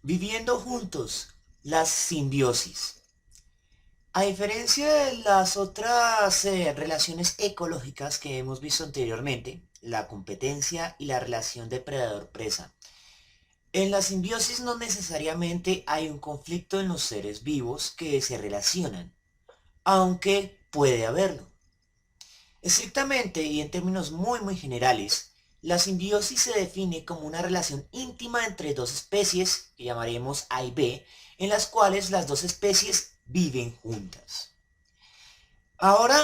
Viviendo juntos, la simbiosis. A diferencia de las otras relaciones ecológicas que hemos visto anteriormente, la competencia y la relación depredador-presa, en la simbiosis no necesariamente hay un conflicto en los seres vivos que se relacionan, aunque puede haberlo. Estrictamente y en términos muy generales, la simbiosis se define como una relación íntima entre dos especies, que llamaremos A y B, en las cuales las dos especies viven juntas. Ahora,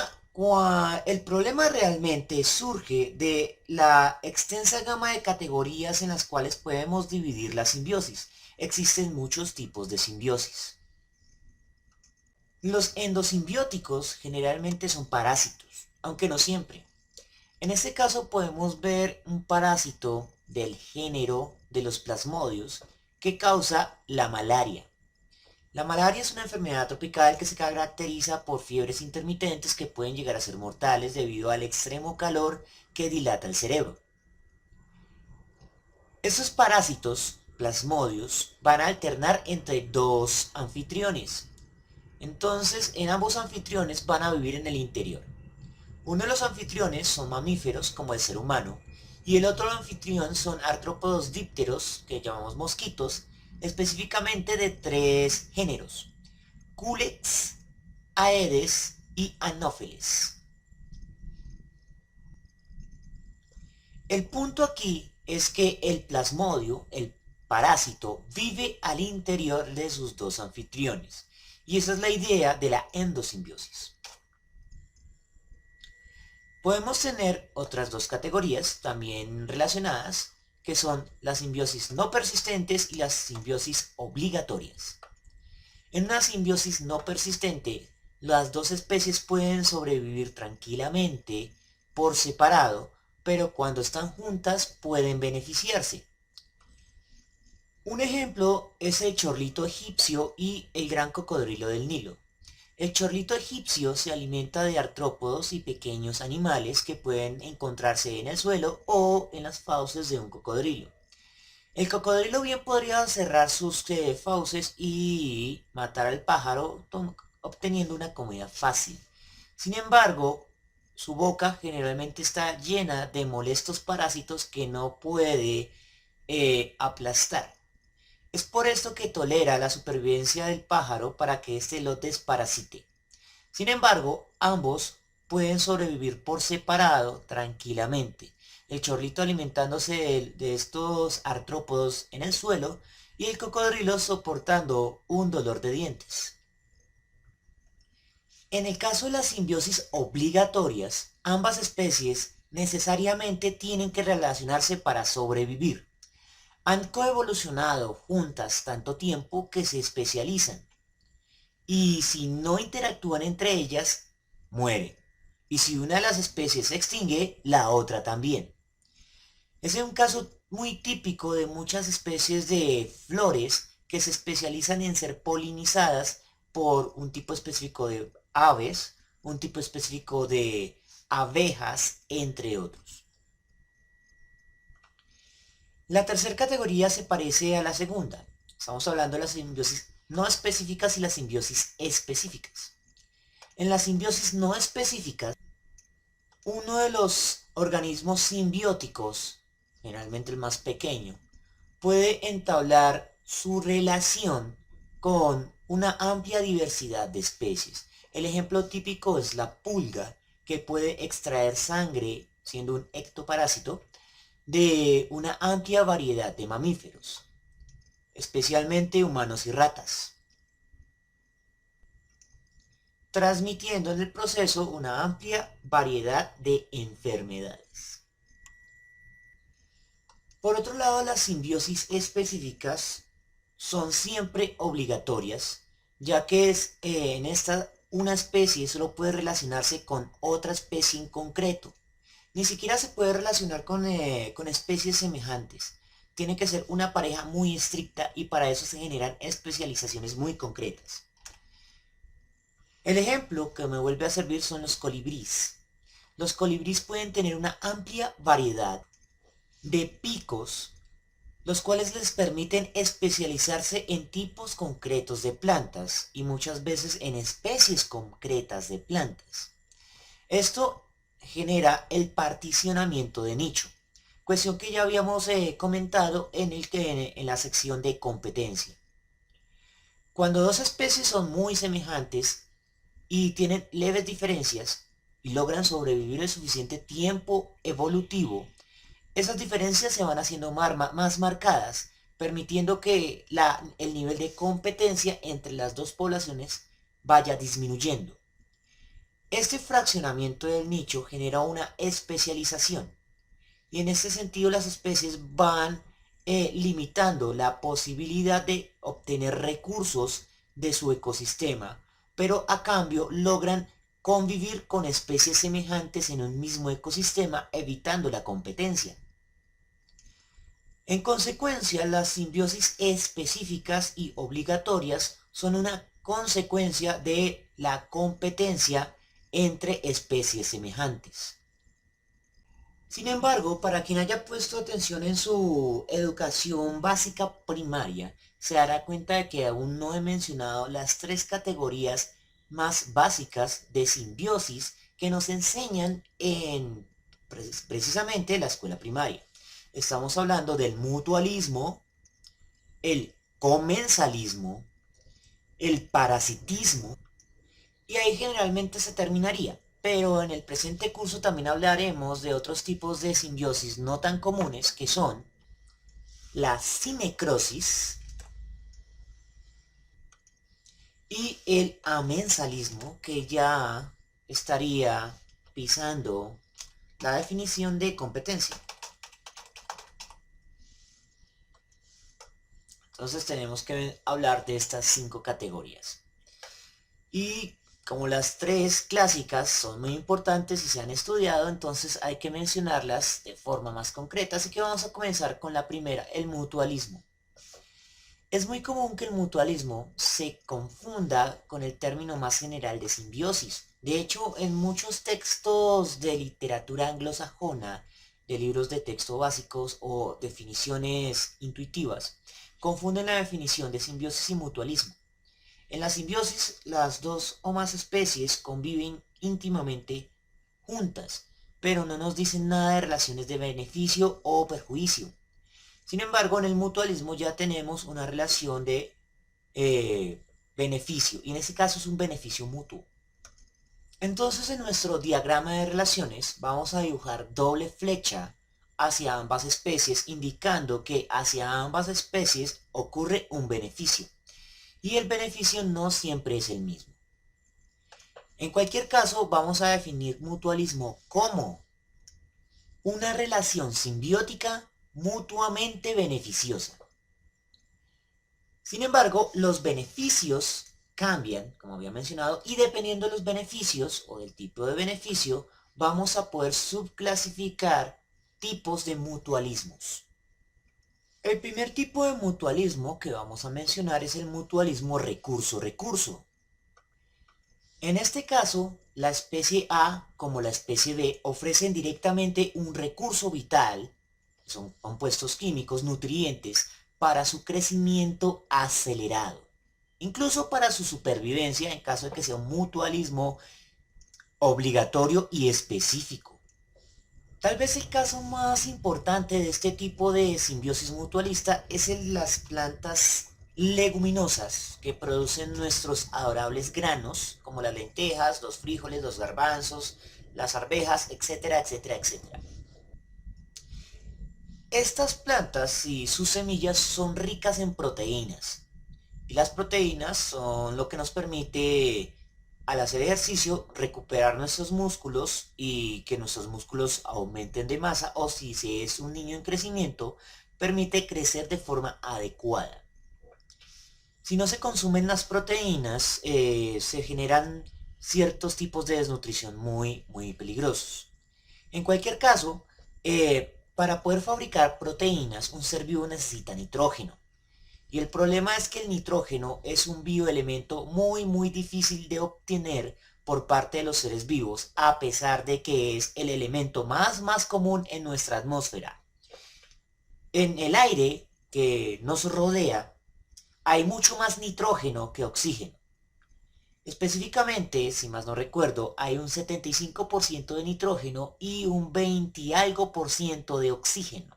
el problema realmente surge de la extensa gama de categorías en las cuales podemos dividir la simbiosis. Existen muchos tipos de simbiosis. Los endosimbióticos generalmente son parásitos, aunque no siempre. En este caso podemos ver un parásito del género de los plasmodios que causa la malaria. La malaria es una enfermedad tropical que se caracteriza por fiebres intermitentes que pueden llegar a ser mortales debido al extremo calor que dilata el cerebro. Estos parásitos, plasmodios, van a alternar entre dos anfitriones. Entonces, en ambos anfitriones van a vivir en el interior. Uno de los anfitriones son mamíferos, como el ser humano, y el otro anfitrión son artrópodos dípteros, que llamamos mosquitos, específicamente de tres géneros: Culex, Aedes y Anopheles. El punto aquí es que el plasmodio, el parásito, vive al interior de sus dos anfitriones. Y esa es la idea de la endosimbiosis. Podemos tener otras dos categorías también relacionadas, que son las simbiosis no persistentes y las simbiosis obligatorias. En una simbiosis no persistente, las dos especies pueden sobrevivir tranquilamente por separado, pero cuando están juntas pueden beneficiarse. Un ejemplo es el chorlito egipcio y el gran cocodrilo del Nilo. El chorlito egipcio se alimenta de artrópodos y pequeños animales que pueden encontrarse en el suelo o en las fauces de un cocodrilo. El cocodrilo bien podría cerrar sus fauces y matar al pájaro, obteniendo una comida fácil. Sin embargo, su boca generalmente está llena de molestos parásitos que no puede aplastar. Es por esto que tolera la supervivencia del pájaro para que éste lo desparasite. Sin embargo, ambos pueden sobrevivir por separado tranquilamente. El chorlito alimentándose de estos artrópodos en el suelo y el cocodrilo soportando un dolor de dientes. En el caso de las simbiosis obligatorias, ambas especies necesariamente tienen que relacionarse para sobrevivir. Han coevolucionado juntas tanto tiempo que se especializan. Y si no interactúan entre ellas, mueren. Y si una de las especies se extingue, la otra también. Ese es un caso muy típico de muchas especies de flores que se especializan en ser polinizadas por un tipo específico de aves, un tipo específico de abejas, entre otros. La tercera categoría se parece a la segunda. Estamos hablando de las simbiosis no específicas y las simbiosis específicas. En las simbiosis no específicas, uno de los organismos simbióticos, generalmente el más pequeño, puede entablar su relación con una amplia diversidad de especies. El ejemplo típico es la pulga, que puede extraer sangre, siendo un ectoparásito, de una amplia variedad de mamíferos, especialmente humanos y ratas, transmitiendo en el proceso una amplia variedad de enfermedades. Por otro lado, las simbiosis específicas son siempre obligatorias, ya que en esta una especie solo puede relacionarse con otra especie en concreto. Ni siquiera se puede relacionar con especies semejantes. Tiene que ser una pareja muy estricta y para eso se generan especializaciones muy concretas. El ejemplo que me vuelve a servir son los colibríes. Los colibríes pueden tener una amplia variedad de picos los cuales les permiten especializarse en tipos concretos de plantas y muchas veces en especies concretas de plantas. Esto genera el particionamiento de nicho, cuestión que ya habíamos comentado en la sección de competencia. Cuando dos especies son muy semejantes y tienen leves diferencias y logran sobrevivir el suficiente tiempo evolutivo, esas diferencias se van haciendo más marcadas, permitiendo que el nivel de competencia entre las dos poblaciones vaya disminuyendo. Este fraccionamiento del nicho genera una especialización y en este sentido las especies van limitando la posibilidad de obtener recursos de su ecosistema, pero a cambio logran convivir con especies semejantes en un mismo ecosistema, evitando la competencia. En consecuencia, las simbiosis específicas y obligatorias son una consecuencia de la competencia entre especies semejantes. Sin embargo, para quien haya puesto atención en su educación básica primaria, se dará cuenta de que aún no he mencionado las tres categorías más básicas de simbiosis que nos enseñan en precisamente la escuela primaria. Estamos hablando del mutualismo, el comensalismo, el parasitismo, y ahí generalmente se terminaría. Pero en el presente curso también hablaremos de otros tipos de simbiosis no tan comunes que son la sinecrosis y el amensalismo, que ya estaría pisando la definición de competencia. Entonces tenemos que hablar de estas 5 categorías. Y como las 3 clásicas son muy importantes y se han estudiado, entonces hay que mencionarlas de forma más concreta. Así que vamos a comenzar con la primera, el mutualismo. Es muy común que el mutualismo se confunda con el término más general de simbiosis. De hecho, en muchos textos de literatura anglosajona, de libros de texto básicos o definiciones intuitivas, confunden la definición de simbiosis y mutualismo. En la simbiosis, las dos o más especies conviven íntimamente juntas, pero no nos dicen nada de relaciones de beneficio o perjuicio. Sin embargo, en el mutualismo ya tenemos una relación de beneficio, y en este caso es un beneficio mutuo. Entonces, en nuestro diagrama de relaciones vamos a dibujar doble flecha hacia ambas especies, indicando que hacia ambas especies ocurre un beneficio. Y el beneficio no siempre es el mismo. En cualquier caso, vamos a definir mutualismo como una relación simbiótica mutuamente beneficiosa. Sin embargo, los beneficios cambian, como había mencionado, y dependiendo de los beneficios o del tipo de beneficio, vamos a poder subclasificar tipos de mutualismos. El primer tipo de mutualismo que vamos a mencionar es el mutualismo recurso-recurso. En este caso, la especie A como la especie B ofrecen directamente un recurso vital, son compuestos químicos, nutrientes, para su crecimiento acelerado, incluso para su supervivencia en caso de que sea un mutualismo obligatorio y específico. Tal vez el caso más importante de este tipo de simbiosis mutualista es en las plantas leguminosas que producen nuestros adorables granos, como las lentejas, los frijoles, los garbanzos, las arvejas, etcétera, etcétera, etcétera. Estas plantas y sus semillas son ricas en proteínas, y las proteínas son lo que nos permite, al hacer ejercicio, recuperar nuestros músculos y que nuestros músculos aumenten de masa, o si se es un niño en crecimiento, permite crecer de forma adecuada. Si no se consumen las proteínas, se generan ciertos tipos de desnutrición muy peligrosos. En cualquier caso, para poder fabricar proteínas, un ser vivo necesita nitrógeno. Y el problema es que el nitrógeno es un bioelemento muy difícil de obtener por parte de los seres vivos, a pesar de que es el elemento más común en nuestra atmósfera. En el aire que nos rodea, hay mucho más nitrógeno que oxígeno. Específicamente, si más no recuerdo, hay un 75% de nitrógeno y un 20 y algo por ciento de oxígeno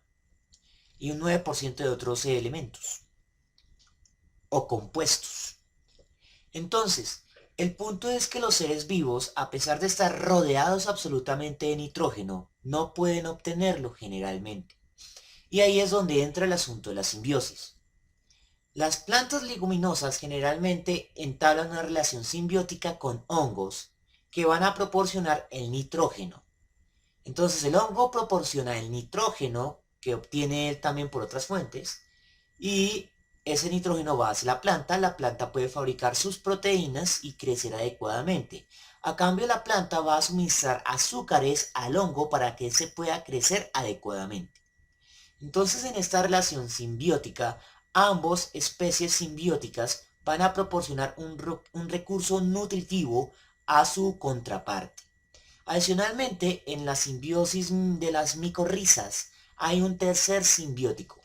y un 9% de otros elementos o compuestos. Entonces, el punto es que los seres vivos, a pesar de estar rodeados absolutamente de nitrógeno, no pueden obtenerlo generalmente. Y ahí es donde entra el asunto de la simbiosis. Las plantas leguminosas generalmente entablan una relación simbiótica con hongos que van a proporcionar el nitrógeno. Entonces el hongo proporciona el nitrógeno que obtiene él también por otras fuentes y ese nitrógeno va hacia la planta puede fabricar sus proteínas y crecer adecuadamente. A cambio la planta va a suministrar azúcares al hongo para que se pueda crecer adecuadamente. Entonces en esta relación simbiótica, ambos especies simbióticas van a proporcionar un recurso nutritivo a su contraparte. Adicionalmente, en la simbiosis de las micorrizas hay un tercer simbiótico,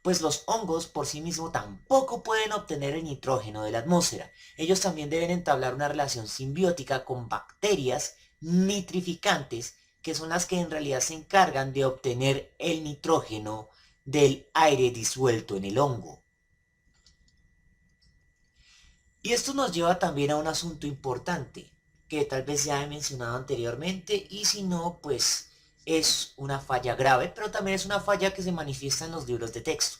pues los hongos por sí mismos tampoco pueden obtener el nitrógeno de la atmósfera. Ellos también deben entablar una relación simbiótica con bacterias nitrificantes, que son las que en realidad se encargan de obtener el nitrógeno del aire disuelto en el hongo. Y esto nos lleva también a un asunto importante, que tal vez ya he mencionado anteriormente, y si no, pues es una falla grave, pero también es una falla que se manifiesta en los libros de texto.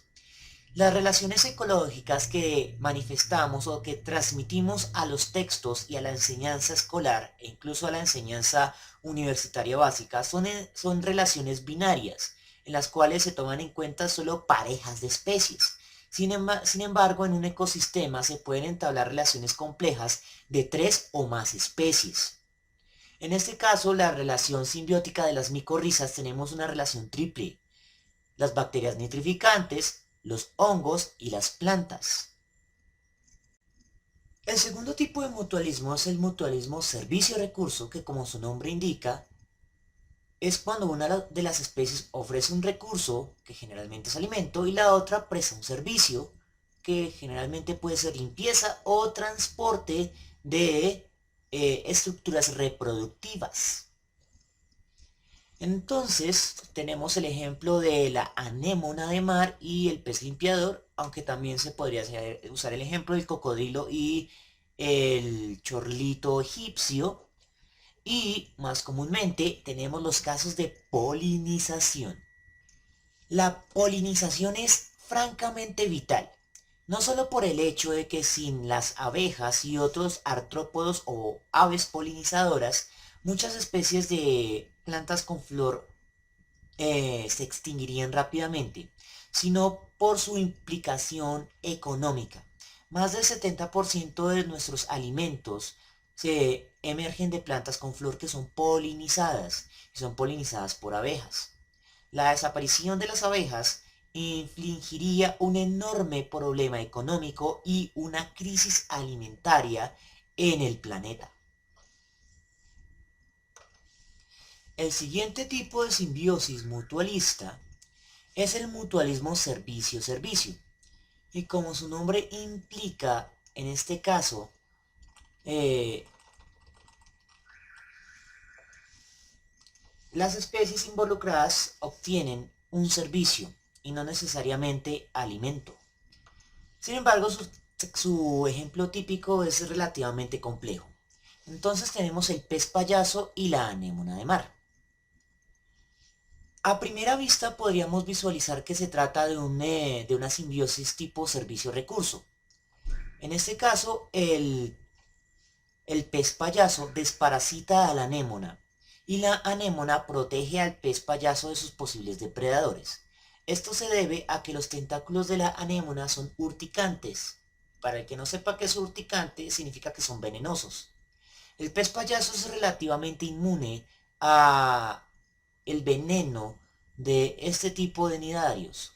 Las relaciones ecológicas que manifestamos o que transmitimos a los textos y a la enseñanza escolar e incluso a la enseñanza universitaria básica son relaciones binarias, en las cuales se toman en cuenta solo parejas de especies. Sin embargo, en un ecosistema se pueden entablar relaciones complejas de 3 o más especies. En este caso, la relación simbiótica de las micorrizas tenemos una relación triple: las bacterias nitrificantes, los hongos y las plantas. El segundo tipo de mutualismo es el mutualismo servicio-recurso, que como su nombre indica, es cuando una de las especies ofrece un recurso, que generalmente es alimento, y la otra presta un servicio, que generalmente puede ser limpieza o transporte de estructuras reproductivas. Entonces tenemos el ejemplo de la anémona de mar y el pez limpiador, aunque también se podría usar el ejemplo del cocodrilo y el chorlito egipcio. Y más comúnmente tenemos los casos de polinización. La polinización es francamente vital, no solo por el hecho de que sin las abejas y otros artrópodos o aves polinizadoras, muchas especies de plantas con flor se extinguirían rápidamente, sino por su implicación económica. Más del 70% de nuestros alimentos se emergen de plantas con flor que son polinizadas, y son polinizadas por abejas. La desaparición de las abejas infligiría un enorme problema económico y una crisis alimentaria en el planeta. El siguiente tipo de simbiosis mutualista es el mutualismo servicio-servicio. Y como su nombre implica, en este caso, las especies involucradas obtienen un servicio y no necesariamente alimento. Sin embargo, su ejemplo típico es relativamente complejo. Entonces tenemos el pez payaso y la anémona de mar. A primera vista podríamos visualizar que se trata de una simbiosis tipo servicio-recurso. En este caso, el pez payaso desparasita a la anémona y la anémona protege al pez payaso de sus posibles depredadores. Esto se debe a que los tentáculos de la anémona son urticantes. Para el que no sepa qué es urticante, significa que son venenosos. El pez payaso es relativamente inmune a el veneno de este tipo de nidarios.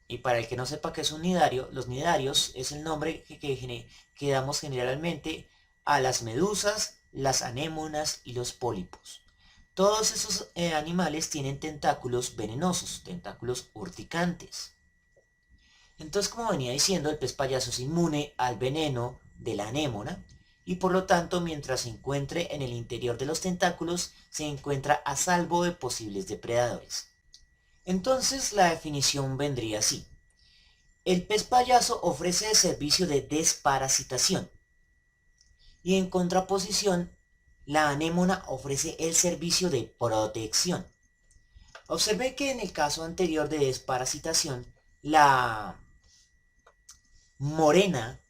Y para el que no sepa qué es un nidario, los nidarios es el nombre que damos generalmente a las medusas, las anémonas y los pólipos. Todos esos animales tienen tentáculos venenosos, tentáculos urticantes. Entonces, como venía diciendo, el pez payaso es inmune al veneno de la anémona y por lo tanto, mientras se encuentre en el interior de los tentáculos, se encuentra a salvo de posibles depredadores. Entonces, la definición vendría así. El pez payaso ofrece el servicio de desparasitación y en contraposición, la anémona ofrece el servicio de protección. Observé que en el caso anterior de desparasitación, la morena,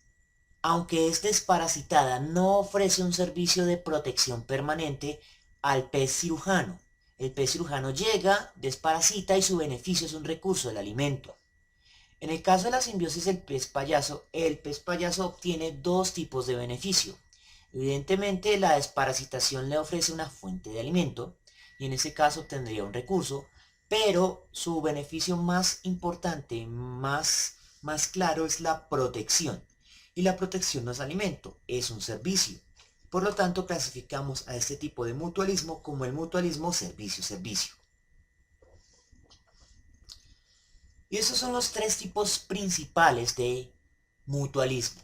aunque es desparasitada, no ofrece un servicio de protección permanente al pez cirujano. El pez cirujano llega, desparasita y su beneficio es un recurso, el alimento. En el caso de la simbiosis del pez payaso, el pez payaso obtiene dos tipos de beneficio. Evidentemente, la desparasitación le ofrece una fuente de alimento y en ese caso obtendría un recurso, pero su beneficio más importante, más claro, es la protección. Y la protección no es alimento, es un servicio. Por lo tanto, clasificamos a este tipo de mutualismo como el mutualismo servicio-servicio. Y esos son los tres tipos principales de mutualismo.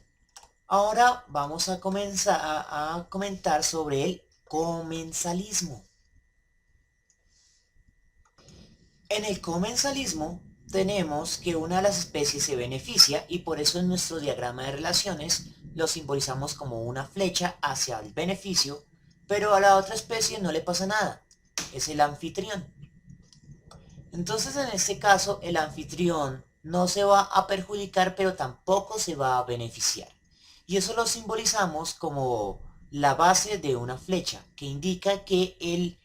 Ahora vamos a comenzar a comentar sobre el comensalismo. En el comensalismo tenemos que una de las especies se beneficia y por eso en nuestro diagrama de relaciones lo simbolizamos como una flecha hacia el beneficio, pero a la otra especie no le pasa nada, es el anfitrión. Entonces en este caso el anfitrión no se va a perjudicar pero tampoco se va a beneficiar. Y eso lo simbolizamos como la base de una flecha, que indica que el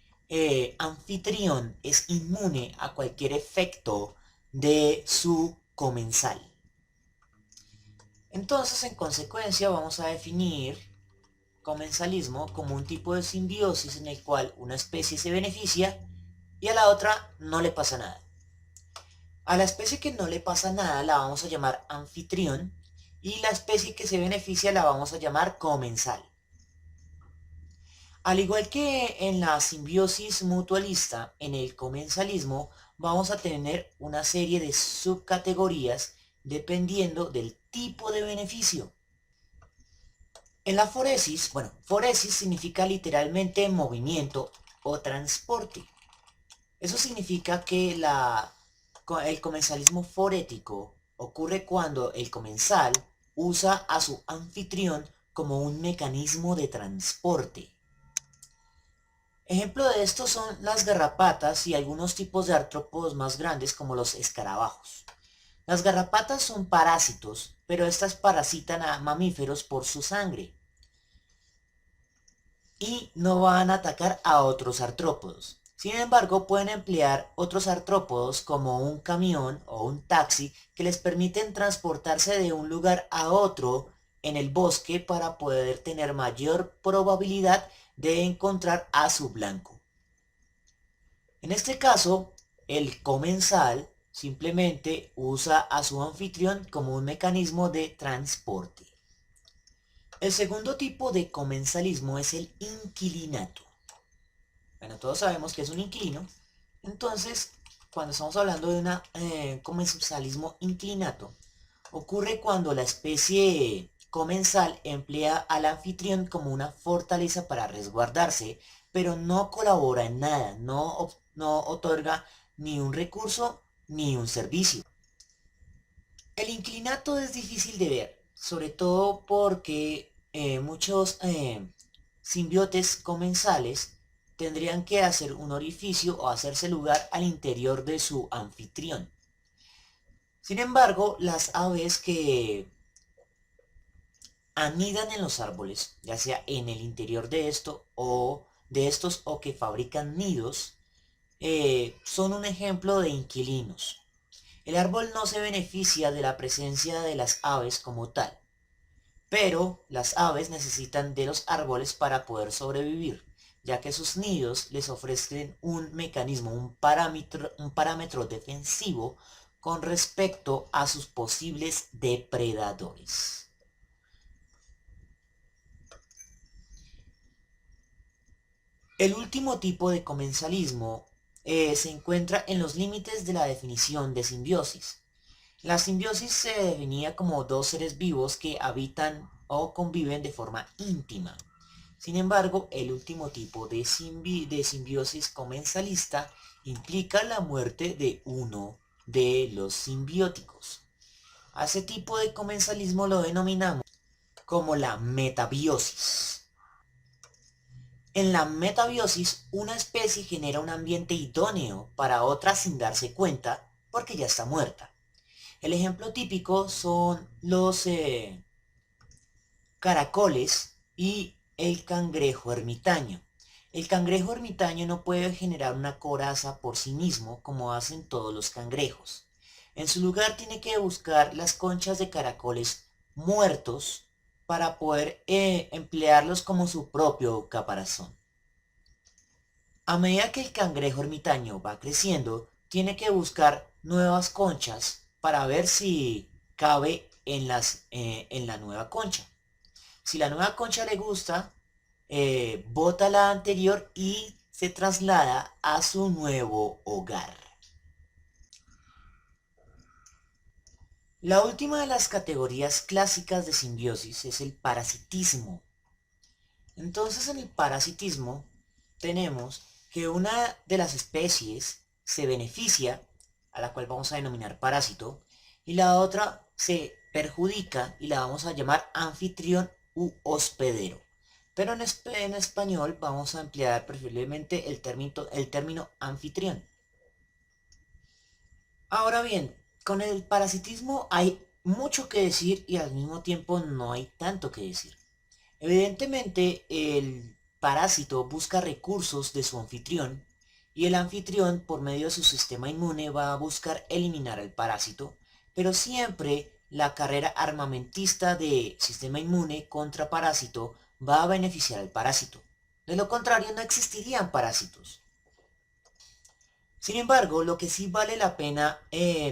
anfitrión es inmune a cualquier efecto de su comensal. Entonces, en consecuencia, vamos a definir comensalismo como un tipo de simbiosis en el cual una especie se beneficia y a la otra no le pasa nada. A la especie que no le pasa nada la vamos a llamar anfitrión y la especie que se beneficia la vamos a llamar comensal. Al igual que en la simbiosis mutualista, en el comensalismo vamos a tener una serie de subcategorías dependiendo del tipo de beneficio. En la foresis, foresis significa literalmente movimiento o transporte. Eso significa que el comensalismo forético ocurre cuando el comensal usa a su anfitrión como un mecanismo de transporte. Ejemplo de esto son las garrapatas y algunos tipos de artrópodos más grandes como los escarabajos. Las garrapatas son parásitos, pero estas parasitan a mamíferos por su sangre y no van a atacar a otros artrópodos. Sin embargo, pueden emplear otros artrópodos como un camión o un taxi que les permiten transportarse de un lugar a otro en el bosque para poder tener mayor probabilidad de encontrar a su blanco. En este caso, el comensal simplemente usa a su anfitrión como un mecanismo de transporte. El segundo tipo de comensalismo es el inquilinato. Bueno, todos sabemos que es un inquilino. Entonces, cuando estamos hablando de un comensalismo inclinato, ocurre cuando la especie comensal emplea al anfitrión como una fortaleza para resguardarse, pero no colabora en nada, no otorga ni un recurso ni un servicio. El inclinato es difícil de ver, sobre todo porque muchos simbiotes comensales tendrían que hacer un orificio o hacerse lugar al interior de su anfitrión. Sin embargo, las aves que anidan en los árboles, ya sea en el interior de estos o que fabrican nidos, son un ejemplo de inquilinos. El árbol no se beneficia de la presencia de las aves como tal, pero las aves necesitan de los árboles para poder sobrevivir, ya que sus nidos les ofrecen un mecanismo, un parámetro defensivo con respecto a sus posibles depredadores. El último tipo de comensalismo se encuentra en los límites de la definición de simbiosis. La simbiosis se definía como dos seres vivos que habitan o conviven de forma íntima. Sin embargo, el último tipo de simbiosis comensalista implica la muerte de uno de los simbióticos. A ese tipo de comensalismo lo denominamos como la metabiosis. En la metabiosis, una especie genera un ambiente idóneo para otra sin darse cuenta porque ya está muerta. El ejemplo típico son los caracoles y el cangrejo ermitaño. El cangrejo ermitaño no puede generar una coraza por sí mismo como hacen todos los cangrejos. En su lugar tiene que buscar las conchas de caracoles muertos para poder emplearlos como su propio caparazón. A medida que el cangrejo ermitaño va creciendo, tiene que buscar nuevas conchas para ver si cabe en la nueva concha. Si la nueva concha le gusta, bota la anterior y se traslada a su nuevo hogar. La última de las categorías clásicas de simbiosis es el parasitismo. Entonces, en el parasitismo tenemos que una de las especies se beneficia, a la cual vamos a denominar parásito, y la otra se perjudica y la vamos a llamar anfitrión u hospedero. Pero en español vamos a emplear preferiblemente el término anfitrión. Ahora bien, con el parasitismo hay mucho que decir y al mismo tiempo no hay tanto que decir. Evidentemente, el parásito busca recursos de su anfitrión y el anfitrión, por medio de su sistema inmune, va a buscar eliminar al parásito, pero siempre la carrera armamentista de sistema inmune contra parásito va a beneficiar al parásito. De lo contrario, no existirían parásitos. Sin embargo, lo que sí vale la pena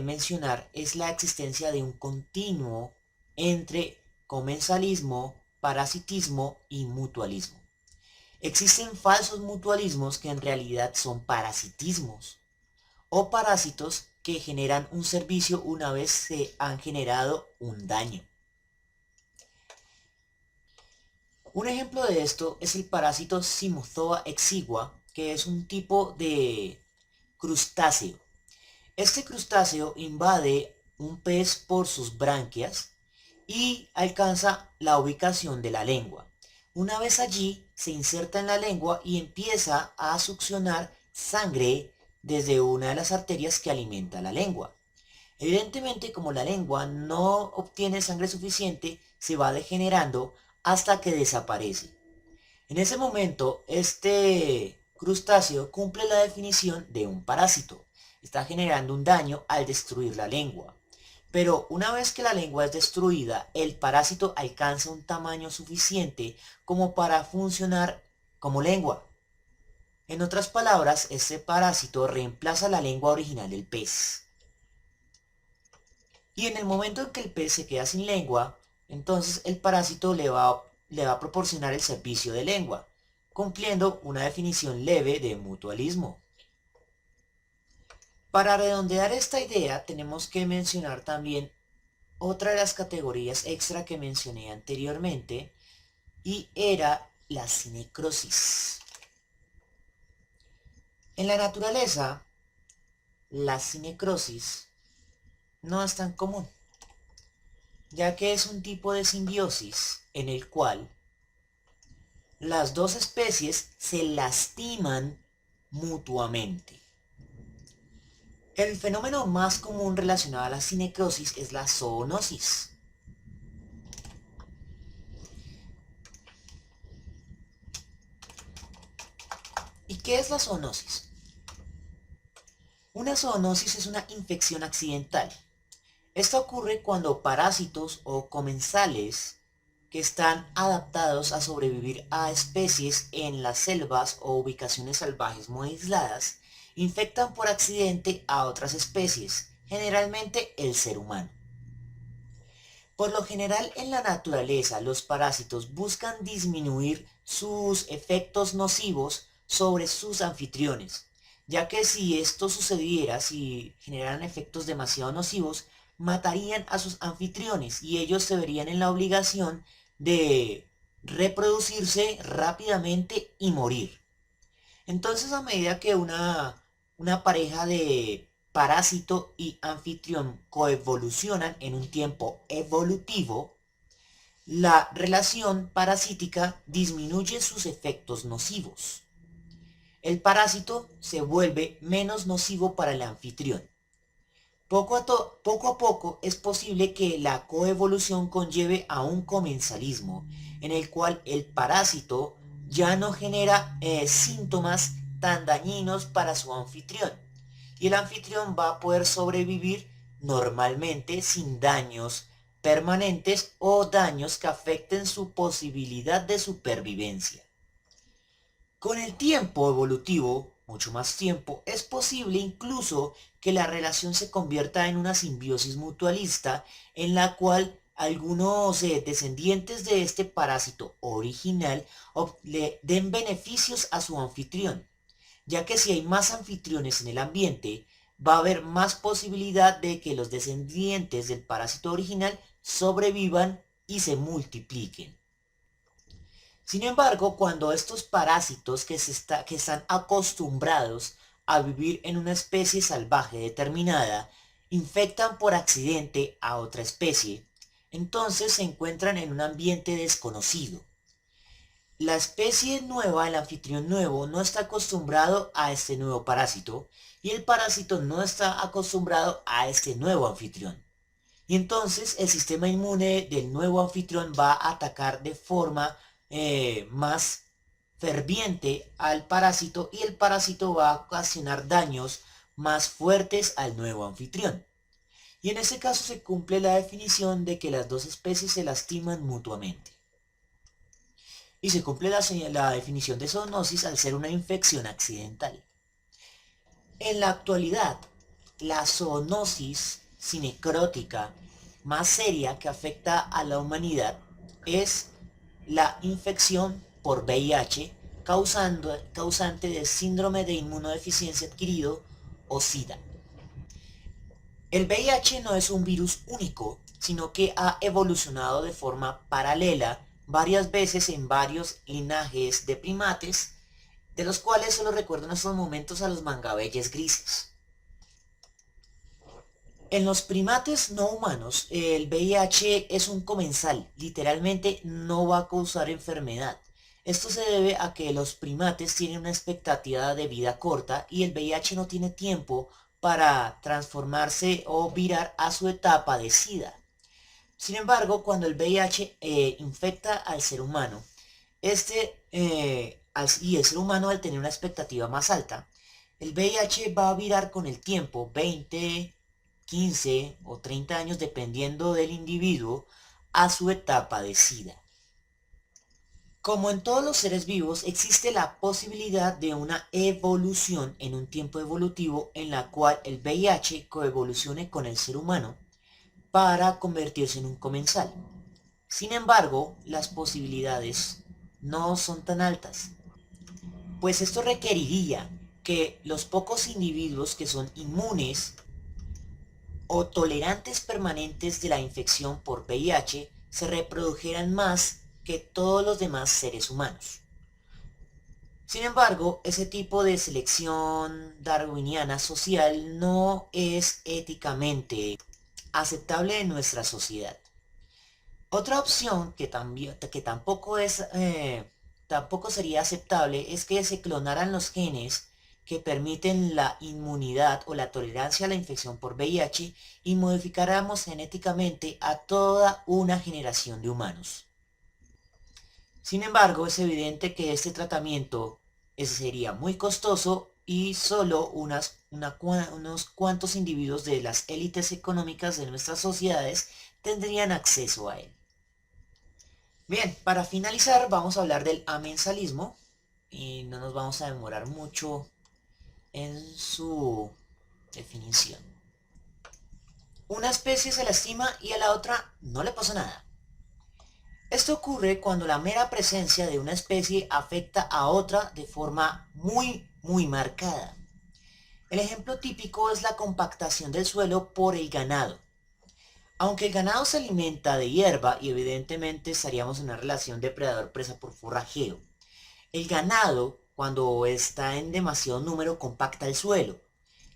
mencionar es la existencia de un continuo entre comensalismo, parasitismo y mutualismo. Existen falsos mutualismos que en realidad son parasitismos o parásitos que generan un servicio una vez se han generado un daño. Un ejemplo de esto es el parásito Simozoa exigua, que es un tipo de crustáceo. Este crustáceo invade un pez por sus branquias y alcanza la ubicación de la lengua. Una vez allí, se inserta en la lengua y empieza a succionar sangre desde una de las arterias que alimenta la lengua. Evidentemente, como la lengua no obtiene sangre suficiente, se va degenerando hasta que desaparece. En ese momento, este crustáceo cumple la definición de un parásito. Está generando un daño al destruir la lengua. Pero una vez que la lengua es destruida, el parásito alcanza un tamaño suficiente como para funcionar como lengua. En otras palabras, este parásito reemplaza la lengua original del pez. Y en el momento en que el pez se queda sin lengua, entonces el parásito le va a proporcionar el servicio de lengua, cumpliendo una definición leve de mutualismo. Para redondear esta idea, tenemos que mencionar también otra de las categorías extra que mencioné anteriormente, y era la cinecrosis. En la naturaleza, la cinecrosis no es tan común, ya que es un tipo de simbiosis en el cual las dos especies se lastiman mutuamente. El fenómeno más común relacionado a la cinecrosis es la zoonosis. ¿Y qué es la zoonosis? Una zoonosis es una infección accidental. Esta ocurre cuando parásitos o comensales que están adaptados a sobrevivir a especies en las selvas o ubicaciones salvajes muy aisladas, infectan por accidente a otras especies, generalmente el ser humano. Por lo general en la naturaleza los parásitos buscan disminuir sus efectos nocivos sobre sus anfitriones, ya que si esto sucediera, si generaran efectos demasiado nocivos, matarían a sus anfitriones y ellos se verían en la obligación de reproducirse rápidamente y morir. Entonces, a medida que una pareja de parásito y anfitrión coevolucionan en un tiempo evolutivo, la relación parasítica disminuye sus efectos nocivos. El parásito se vuelve menos nocivo para el anfitrión. Poco a poco es posible que la coevolución conlleve a un comensalismo, en el cual el parásito ya no genera síntomas tan dañinos para su anfitrión, y el anfitrión va a poder sobrevivir normalmente sin daños permanentes o daños que afecten su posibilidad de supervivencia. Con el tiempo evolutivo, mucho más tiempo, es posible incluso que la relación se convierta en una simbiosis mutualista en la cual algunos descendientes de este parásito original le den beneficios a su anfitrión, ya que si hay más anfitriones en el ambiente, va a haber más posibilidad de que los descendientes del parásito original sobrevivan y se multipliquen. Sin embargo, cuando estos parásitos que están acostumbrados a vivir en una especie salvaje determinada infectan por accidente a otra especie, entonces se encuentran en un ambiente desconocido. La especie nueva, el anfitrión nuevo, no está acostumbrado a este nuevo parásito y el parásito no está acostumbrado a este nuevo anfitrión. Y entonces el sistema inmune del nuevo anfitrión va a atacar de forma más ferviente al parásito y el parásito va a ocasionar daños más fuertes al nuevo anfitrión. Y en este caso se cumple la definición de que las dos especies se lastiman mutuamente. Y se cumple la definición de zoonosis al ser una infección accidental. En la actualidad, la zoonosis cinecrótica más seria que afecta a la humanidad es la infección por VIH causante de síndrome de inmunodeficiencia adquirido o SIDA. El VIH no es un virus único, sino que ha evolucionado de forma paralela varias veces en varios linajes de primates, de los cuales solo recuerdo en estos momentos a los mangabeyes grises. En los primates no humanos, el VIH es un comensal, literalmente no va a causar enfermedad. Esto se debe a que los primates tienen una expectativa de vida corta y el VIH no tiene tiempo para transformarse o virar a su etapa de SIDA. Sin embargo, cuando el VIH infecta al ser humano, y el ser humano al tener una expectativa más alta, el VIH va a virar con el tiempo 20, 15 o 30 años dependiendo del individuo a su etapa de SIDA. Como en todos los seres vivos, existe la posibilidad de una evolución en un tiempo evolutivo en la cual el VIH coevolucione con el ser humano para convertirse en un comensal. Sin embargo, las posibilidades no son tan altas, pues esto requeriría que los pocos individuos que son inmunes o tolerantes permanentes de la infección por VIH se reprodujeran más que todos los demás seres humanos. Sin embargo, ese tipo de selección darwiniana social no es éticamente aceptable en nuestra sociedad. Otra opción que tampoco sería aceptable es que se clonaran los genes que permiten la inmunidad o la tolerancia a la infección por VIH y modificáramos genéticamente a toda una generación de humanos. Sin embargo, es evidente que este tratamiento sería muy costoso y solo unos cuantos individuos de las élites económicas de nuestras sociedades tendrían acceso a él. Bien, para finalizar vamos a hablar del amensalismo y no nos vamos a demorar mucho en su definición. Una especie se lastima y a la otra no le pasa nada. Esto ocurre cuando la mera presencia de una especie afecta a otra de forma muy marcada. El ejemplo típico es la compactación del suelo por el ganado. Aunque el ganado se alimenta de hierba y evidentemente estaríamos en una relación depredador-presa por forrajeo, el ganado, cuando está en demasiado número, compacta el suelo.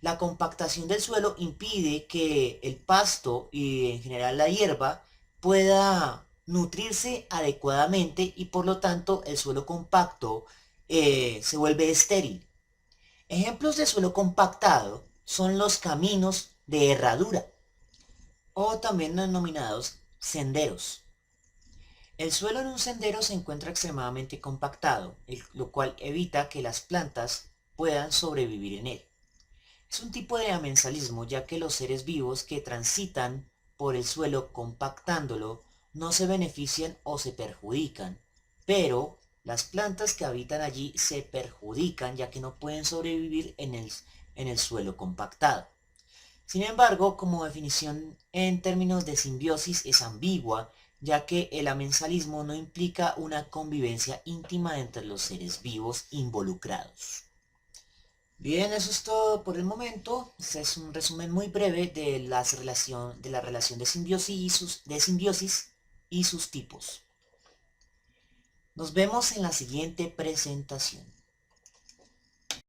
La compactación del suelo impide que el pasto y en general la hierba pueda nutrirse adecuadamente y por lo tanto el suelo compacto se vuelve estéril. Ejemplos de suelo compactado son los caminos de herradura o también denominados senderos. El suelo en un sendero se encuentra extremadamente compactado, lo cual evita que las plantas puedan sobrevivir en él. Es un tipo de amensalismo ya que los seres vivos que transitan por el suelo compactándolo no se benefician o se perjudican, pero las plantas que habitan allí se perjudican ya que no pueden sobrevivir en el suelo compactado. Sin embargo, como definición en términos de simbiosis es ambigua, ya que el amensalismo no implica una convivencia íntima entre los seres vivos involucrados. Bien, eso es todo por el momento. Este es un resumen muy breve de la relación de simbiosis y sus tipos. Nos vemos en la siguiente presentación.